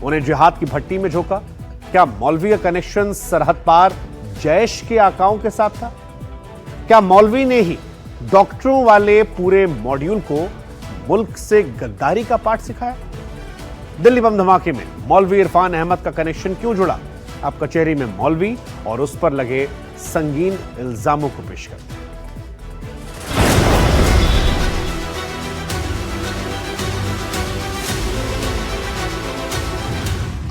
उन्हें जिहाद की भट्टी में झोंका? क्या मौलवी का कनेक्शन सरहद पार जैश के आकाओं के साथ था? क्या मौलवी ने ही डॉक्टरों वाले पूरे मॉड्यूल को मुल्क से गद्दारी का पाठ सिखाया? दिल्ली बम धमाके में मौलवी इरफान अहमद का कनेक्शन क्यों जुड़ा? अब कचहरी में मौलवी और उस पर लगे संगीन इल्जामों को पेश करते हैं।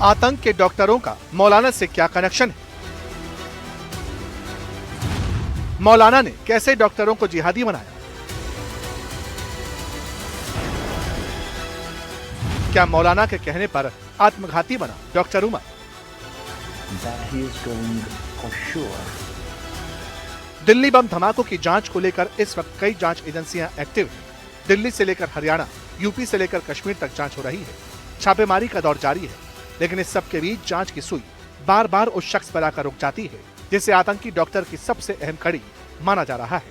आतंक के डॉक्टरों का मौलाना से क्या कनेक्शन है? मौलाना ने कैसे डॉक्टरों को जिहादी बनाया? क्या मौलाना के कहने पर आत्मघाती बना डॉक्टर उमर? दिल्ली बम धमाकों की जांच को लेकर इस वक्त कई जांच एजेंसियां एक्टिव हैं। दिल्ली से लेकर हरियाणा, यूपी से लेकर कश्मीर तक जांच हो रही है। छापेमारी का दौर जारी है, लेकिन इस सब के बीच जांच की सुई बार बार उस शख्स पर आकर रुक जाती है जिसे आतंकी डॉक्टर की सबसे अहम कड़ी माना जा रहा है।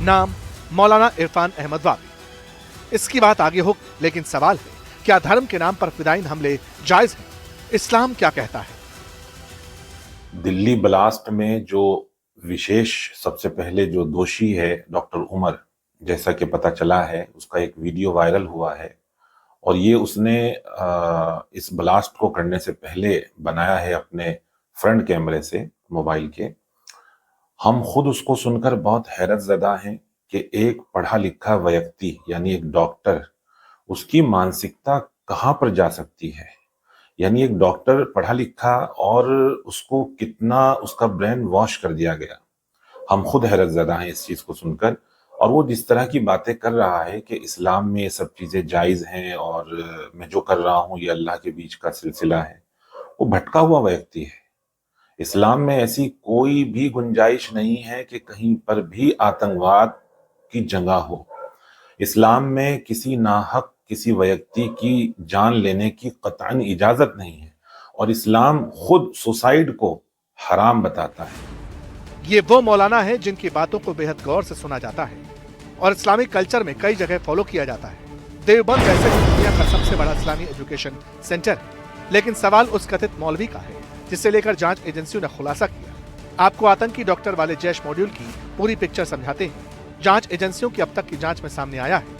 नाम मौलाना इरफान अहमद वाबी। इसकी बात आगे हो, लेकिन सवाल है, क्या धर्म के नाम पर फिदायीन हमले जायज हैं? इस्लाम क्या कहता है? दिल्ली ब्लास्ट में जो विशेष सबसे पहले जो दोषी है डॉक्टर उमर, जैसा कि पता चला है, उसका एक वीडियो वायरल हुआ है और ये उसने इस ब्लास्ट को करने से पहले बनाया है अपने फ्रंट कैमरे से, मोबाइल के। हम खुद उसको सुनकर बहुत हैरत ज़दा हैं कि एक पढ़ा लिखा व्यक्ति यानी एक डॉक्टर, उसकी मानसिकता कहाँ पर जा सकती है। यानी एक डॉक्टर पढ़ा लिखा और उसको कितना उसका ब्रेन वॉश कर दिया गया। हम खुद हैरत ज़दा हैं इस चीज़ को सुनकर। और वो जिस तरह की बातें कर रहा है कि इस्लाम में ये सब चीज़ें जायज़ हैं और मैं जो कर रहा हूँ ये अल्लाह के बीच का सिलसिला है, वो भटका हुआ व्यक्ति है। इस्लाम में ऐसी कोई भी गुंजाइश नहीं है कि कहीं पर भी आतंकवाद की जगह हो। इस्लाम में किसी नाहक किसी व्यक्ति की जान लेने की कतई इजाजत नहीं है और इस्लाम खुद सुसाइड को हराम बताता है। ये वो मौलाना है जिनकी बातों को बेहद गौर से सुना जाता है और इस्लामिक कल्चर में कई जगह फॉलो किया जाता है। देवबंद वैसे ही दुनिया का सबसे बड़ा इस्लामी एजुकेशन सेंटर है, लेकिन सवाल उस कथित मौलवी का है जिसे लेकर जांच एजेंसियों ने खुलासा किया। आपको आतंकी डॉक्टर वाले जैश मॉड्यूल की पूरी पिक्चर समझाते हैं। जांच एजेंसियों की अब तक की जांच में सामने आया है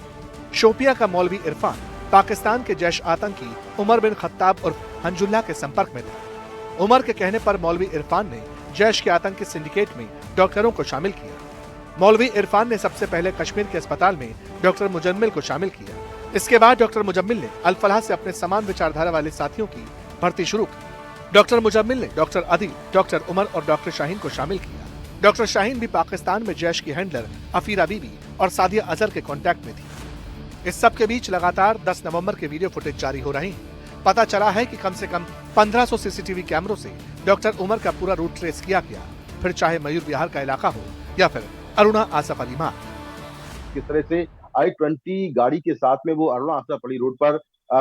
शोपिया का मौलवी इरफान पाकिस्तान के जैश आतंकी उमर बिन खत्ताब और हंजुल्लाह के संपर्क में था। उमर के कहने पर मौलवी इरफान ने जैश के आतंकी सिंडिकेट में डॉक्टरों को शामिल किया। मौलवी इरफान ने सबसे पहले कश्मीर के अस्पताल में डॉक्टर मुजम्मिल को शामिल किया। इसके बाद डॉक्टर मुजम्मिल ने अल फलाह से अपने समान विचारधारा वाले साथियों की भर्ती शुरू की। डॉक्टर मुजम्मिल ने डॉक्टर अदील, डॉक्टर उमर और डॉक्टर शाहीन को शामिल किया। डॉक्टर शाहीन भी पाकिस्तान में जैश की हैंडलर अफीरा बीबी और सादिया अजहर के कांटेक्ट में थी। इस सब के बीच लगातार 10 नवंबर के वीडियो फुटेज जारी हो रही हैं। पता चला है कि कम से कम 1500 सीसीटीवी कैमरों से डॉक्टर उमर का पूरा रूट ट्रेस किया गया, फिर चाहे मयूर विहार का इलाका हो या फिर अरुणा आसफ अली मार्ग। किस तरह से I-20 गाड़ी के साथ में वो अरुणा आसफ अली रोड पर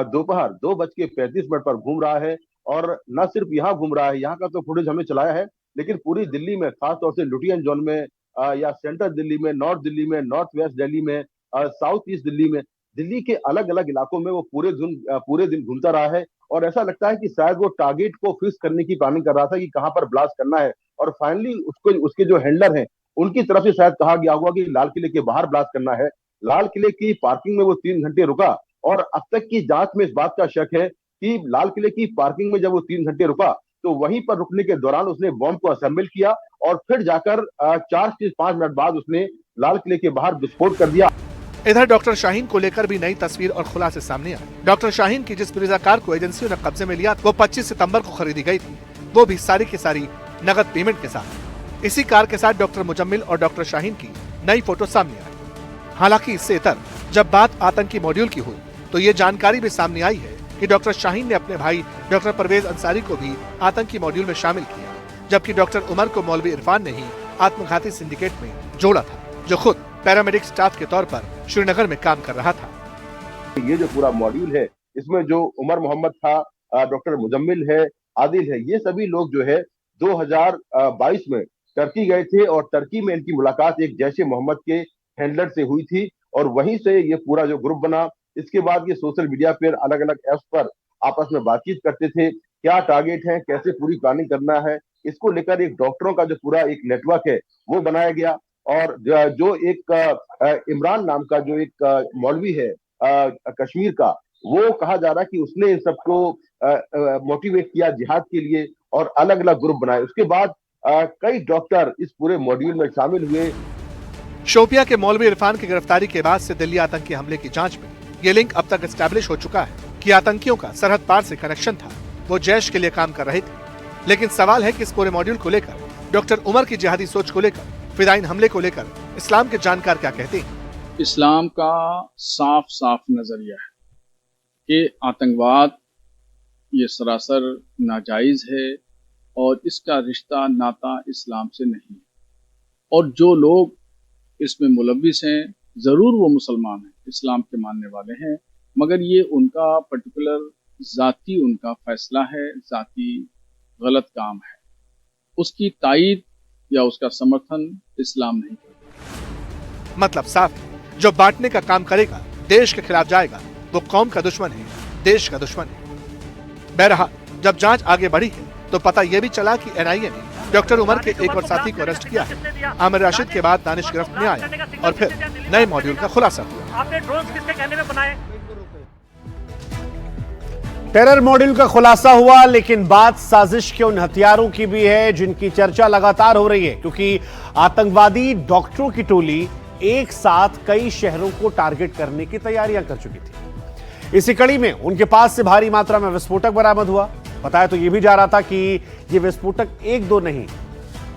दोपहर 2:35 पर घूम रहा है और न सिर्फ यहाँ घूम रहा है, यहाँ का तो फुटेज हमने चलाया है, लेकिन पूरी दिल्ली में, खासतौर से लुटियन जोन में या सेंट्रल दिल्ली में, नॉर्थ दिल्ली में, नॉर्थ वेस्ट दिल्ली में, साउथ ईस्ट दिल्ली में, दिल्ली के अलग अलग इलाकों में वो पूरे दिन घूमता रहा है और ऐसा लगता है कि शायद वो टारगेट को फिक्स करने की प्लानिंग कर रहा था कि कहां पर ब्लास्ट करना है और फाइनली उसके जो हैंडलर हैं उनकी तरफ से शायद कहा गया होगा कि लाल किले के बाहर ब्लास्ट करना है। लाल किले की पार्किंग में वो 3 घंटे रुका और अब तक की जांच में इस बात का शक है कि लाल किले की पार्किंग में जब वो 3 घंटे रुका तो वहीं पर रुकने के दौरान उसने बॉम्ब को असेंबल किया और फिर जाकर 4 से 5 मिनट बाद उसने लाल किले के बाहर विस्फोट कर दिया। इधर डॉक्टर शाहीन को लेकर भी नई तस्वीर और खुलासे सामने आए। डॉक्टर शाहीन की जिस ब्रीजा कार को एजेंसियों ने कब्जे में लिया वो 25 सितंबर को खरीदी गई थी, वो भी सारी की सारी नगद पेमेंट के साथ। इसी कार के साथ डॉक्टर मुजम्मिल और डॉक्टर शाहीन की नई फोटो सामने आई। हालांकि इससे इतर जब बात आतंकी मॉड्यूल की हुई तो ये जानकारी भी सामने आई है कि डॉक्टर शाहीन ने अपने भाई डॉक्टर परवेज अंसारी को भी आतंकी मॉड्यूल में शामिल किया, जबकि डॉक्टर उमर को मौलवी इरफान ने ही आत्मघाती सिंडिकेट में जोड़ा था, जो खुद पैरामेडिक स्टाफ के तौर पर श्रीनगर में काम कर रहा था। ये जो पूरा मॉड्यूल है इसमें जो उमर मोहम्मद था, डॉक्टर मुजम्मिल है, आदिल है, ये सभी लोग जो है 2022 में टर्की गए थे और टर्की में इनकी मुलाकात एक जैश ए मोहम्मद के हैंडलर से हुई थी और वहीं से ये पूरा जो ग्रुप बना। इसके बाद ये सोशल मीडिया पर अलग अलग ऐप्स पर आपस में बातचीत करते थे, क्या टारगेट है, कैसे पूरी प्लानिंग करना है, इसको लेकर एक डॉक्टरों का जो पूरा एक नेटवर्क है वो बनाया गया। और जो एक इमरान नाम का जो एक मौलवी है कश्मीर का, वो कहा जा रहा है कि उसने इन सबको मोटिवेट किया जिहाद के लिए और अलग अलग ग्रुप बनाए। उसके बाद कई डॉक्टर इस पूरे मॉड्यूल में शामिल हुए। शोपिया के मौलवी इरफान की गिरफ्तारी के बाद से दिल्ली आतंकी हमले की जांच में ये लिंक अब तक एस्टैब्लिश हो चुका है कि आतंकियों का सरहद पार से कनेक्शन था, वो जैश के लिए काम कर रहे थे। लेकिन सवाल है कि इस पूरे मॉड्यूल को लेकर, डॉक्टर उमर की जिहादी सोच को लेकर, फिदाइन हमले को लेकर इस्लाम के जानकार क्या कहते हैं। इस्लाम का साफ साफ नजरिया है कि आतंकवाद ये सरासर नाजायज है और इसका रिश्ता नाता इस्लाम से नहीं है और जो लोग इसमें मुलव्विस हैं जरूर वो मुसलमान हैं, इस्लाम के मानने वाले हैं, मगर ये उनका पर्टिकुलर जाती उनका फैसला है, जाती गलत काम है, उसकी तायीद या उसका समर्थन इस्लाम नहीं करता। मतलब साफ है, जो बांटने का काम करेगा, देश के खिलाफ जाएगा, वो कौम का दुश्मन है, देश का दुश्मन है। बहरहाल जब जांच आगे बढ़ी है तो पता यह भी चला कि एनआईए ने डॉक्टर उमर के एक और साथी को अरेस्ट किया है। आमिर राशिद के बाद दानिश गिरफ्त में आया और फिर नए मॉड्यूल का खुलासा हुआ। आपने ड्रोन्स किसके कहने में बनाए? टेरर मॉड्यूल का खुलासा हुआ, लेकिन बात साजिश के उन हथियारों की भी है जिनकी चर्चा लगातार हो रही है, क्योंकि आतंकवादी डॉक्टरों की टोली एक साथ कई शहरों को टारगेट करने की तैयारियां कर चुकी थी। इसी कड़ी में उनके पास से भारी मात्रा में विस्फोटक बरामद हुआ। बताया तो यह भी जा रहा था कि यह विस्फोटक 1-2 नहीं,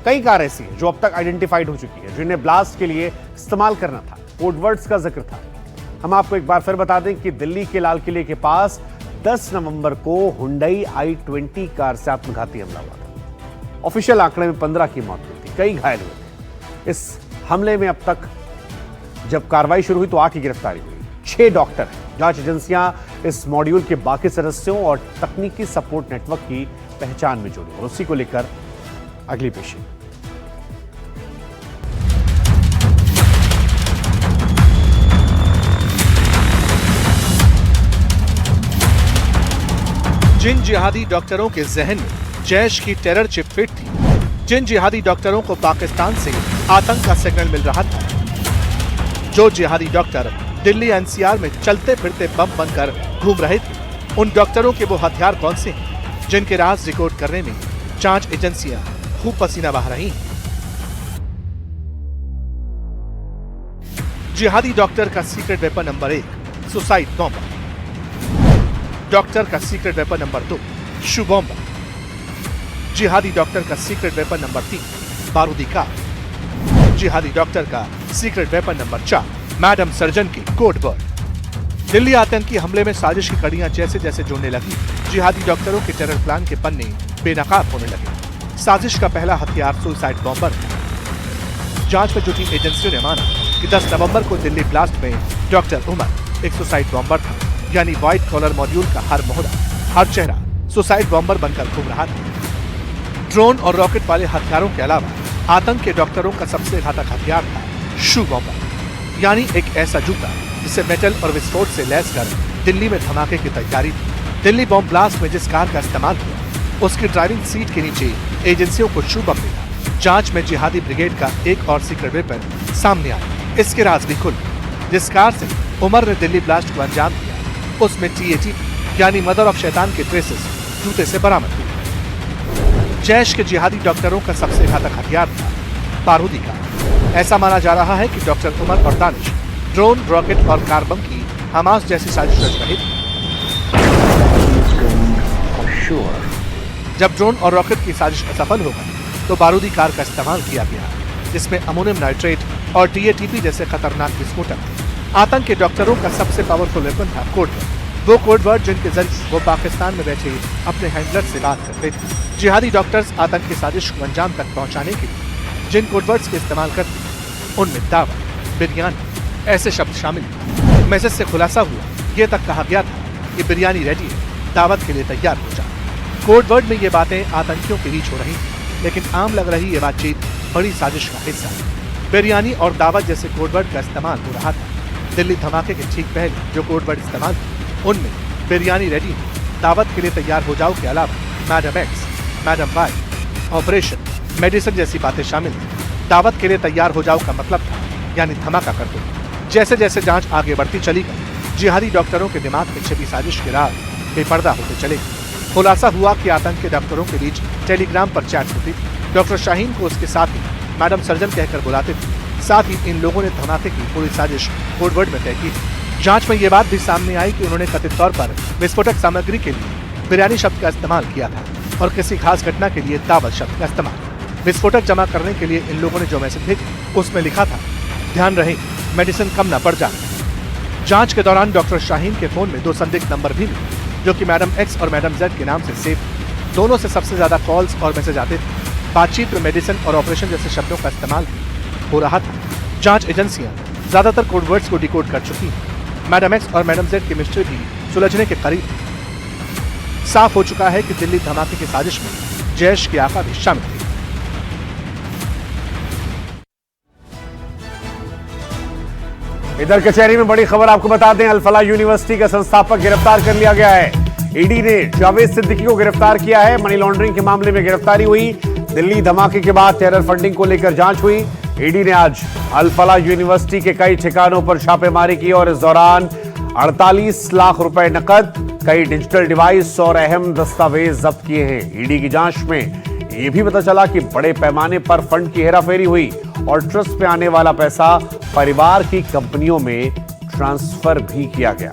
कई कार ऐसी है जो अब तक आइडेंटिफाइड हो चुकी है, जिन्हें ब्लास्ट के लिए इस्तेमाल करना था। कोडवर्ड्स का जिक्र था। हम आपको एक बार फिर बता दें कि दिल्ली के लाल किले के पास 10 नवंबर को हुंडई I-20 कार से आत्मघाती हमला हुआ था। ऑफिशियल आंकड़े में 15 की मौत हुई थी, कई घायल हुए थे। इस हमले में अब तक जब कार्रवाई शुरू हुई तो 8 की गिरफ्तारी हुई। 6 डॉक्टर हैं। जांच एजेंसियां इस मॉड्यूल के बाकी सदस्यों और तकनीकी सपोर्ट नेटवर्क की पहचान में जुड़ी और उसी को लेकर अगली पेशी। जिन जिहादी डॉक्टरों के जहन में जैश की टेरर चिप फिट थी, जिन जिहादी डॉक्टरों को पाकिस्तान से आतंक का सिग्नल मिल रहा था, जो जिहादी डॉक्टर दिल्ली एनसीआर में चलते फिरते बम बनकर घूम रहे थे, उन डॉक्टरों के वो हथियार कौन से हैं जिनके राज रिकॉर्ड करने में जांच एजेंसियां खूब पसीना बहा रही हैं। जिहादी डॉक्टर का secret weapon number 1 suicide bomber, doctor का सीक्रेट वेपन नंबर 2 शू बॉम्बर, जिहादी डॉक्टर का सीक्रेट वेपन नंबर 3 बारूदी कार, जिहादी डॉक्टर का secret weapon number 4 madam surgeon की कोड वर्ड। दिल्ली आतंकी हमले में साजिश की कड़ियां जैसे जैसे जुड़ने लगी, जिहादी डॉक्टरों के टेरर प्लान के पन्ने बेनकाब होने लगे। साजिश का पहला हथियार सुसाइड बॉम्बर था। जांच में जुटी एजेंसियों ने माना कि 10 नवंबर को दिल्ली ब्लास्ट में डॉक्टर उमर एक सुसाइड बॉम्बर था, यानी व्हाइट कॉलर मॉड्यूल का हर मोहरा, हर चेहरा सुसाइड बॉम्बर बनकर घूम रहा था। ड्रोन और रॉकेट वाले हथियारों के अलावा आतंक के डॉक्टरों का सबसे घातक हथियार था शू बॉम्बर, यानी एक ऐसा जूता जिसे मेटल और विस्फोट से लैस कर दिल्ली में धमाके की तैयारी थी। दिल्ली बॉम्ब ब्लास्ट में जिस कार का इस्तेमाल किया, उसकी ड्राइविंग सीट के नीचे एजेंसियों को शू बम मिला। जांच में जिहादी ब्रिगेड का एक और सीक्रेट वेपन सामने आया। इसके राज भी खुल, जिस कार से उमर ने दिल्ली ब्लास्ट को अंजाम दिया, उसमें TAT यानी मदर ऑफ शैतान के ट्रेसेस जूते से बरामद हुए। जैश के जिहादी डॉक्टरों का सबसे घातक हथियार था बारूदी कार। ऐसा माना जा रहा है कि डॉक्टर उमर और दानिश ड्रोन, रॉकेट और कार बम की हमास जैसी साजिश रच रहे थे। जब ड्रोन और रॉकेट की साजिश असफल हो गई तो बारूदी कार का इस्तेमाल किया गया, जिसमें अमोनियम नाइट्रेट और DATP जैसे खतरनाक विस्फोटक थे। आतंक के डॉक्टरों का सबसे पावरफुल वेपन था कोड वर्ड, वो कोड वर्ड जिनके जरिए वो पाकिस्तान में बैठे अपने हैंडलर से बात करते थे। जिहादी डॉक्टर्स आतंक की साजिश को अंजाम तक पहुंचाने के लिए जिन कोड वर्ड्स के इस्तेमाल करते, उनमें दावत, बिरयानी ऐसे शब्द शामिल थे। मैसेज से खुलासा हुआ, ये तक कहा गया था कि बिरयानी रेडी है, दावत के लिए तैयार हो जाए। कोड वर्ड में ये बातें आतंकियों के बीच हो रही थी, लेकिन आम लग रही ये बातचीत बड़ी साजिश का हिस्सा है। बिरयानी और दावत जैसे कोड वर्ड का इस्तेमाल हो रहा था। दिल्ली धमाके के ठीक पहले जो कोड वर्ड इस्तेमाल किए, उनमें बिरयानी रेडी है, दावत के लिए तैयार हो जाओ के अलावा madam X, madam Y, operation, medicine जैसी बातें शामिल थी। दावत के लिए तैयार हो जाओ का मतलब था यानी धमाका कर दो। जैसे जैसे जांच आगे बढ़ती चली गई, जिहादी डॉक्टरों के दिमाग में छिपी साजिश के राज बेपर्दा होते चले गए। खुलासा हुआ कि आतंक के डॉक्टरों के बीच टेलीग्राम पर चैट होती थी। डॉक्टर शाहीन को उसके साथ ही मैडम सर्जन कहकर बुलाते थे। साथ ही इन लोगों ने धमाके की पूरी साजिश कोडवर्ड में तय की थी। जांच में ये बात भी सामने आई कि उन्होंने कथित तौर पर विस्फोटक सामग्री के लिए बिरयानी शब्द का इस्तेमाल किया था और किसी खास घटना के लिए दावत शब्द का इस्तेमाल। विस्फोटक जमा करने के लिए इन लोगों ने जो मैसेज भेजे, उसमें लिखा था, ध्यान रहे मेडिसिन कम न पड़ जाए। जांच के दौरान डॉक्टर शाहीन के फोन में 2 संदिग्ध नंबर भी मिले, जो कि मैडम X और मैडम Z के नाम से सेव। दोनों से सबसे ज्यादा कॉल्स और मैसेज आते थे। बातचीत में मेडिसिन और ऑपरेशन जैसे शब्दों का इस्तेमाल हो रहा था। जांच एजेंसियां ज्यादातर कोड वर्ड्स को डिकोड कर चुकी हैं। मैडम X और मैडम Z की मिस्ट्री भी सुलझने के करीब है। साफ हो चुका है कि दिल्ली धमाके की साजिश में जैश के आका भी शामिल थे। इधर कचहरी में बड़ी खबर आपको बता दें, अल फलाह यूनिवर्सिटी का संस्थापक गिरफ्तार कर लिया गया है। ईडी ने जावेद सिद्दीकी को गिरफ्तार किया है। मनी लॉन्ड्रिंग के मामले में गिरफ्तारी हुई। दिल्ली धमाके के बाद टेरर फंडिंग को लेकर जांच हुई। ईडी ने आज अल फलाह यूनिवर्सिटी के कई ठिकानों पर छापेमारी की और इस दौरान 48 लाख रुपए नकद, कई डिजिटल डिवाइस और अहम दस्तावेज जब्त किए हैं। ईडी की जांच में यह भी पता चला कि बड़े पैमाने पर फंड की हेराफेरी हुई और ट्रस्ट पे आने वाला पैसा परिवार की कंपनियों में ट्रांसफर भी किया गया।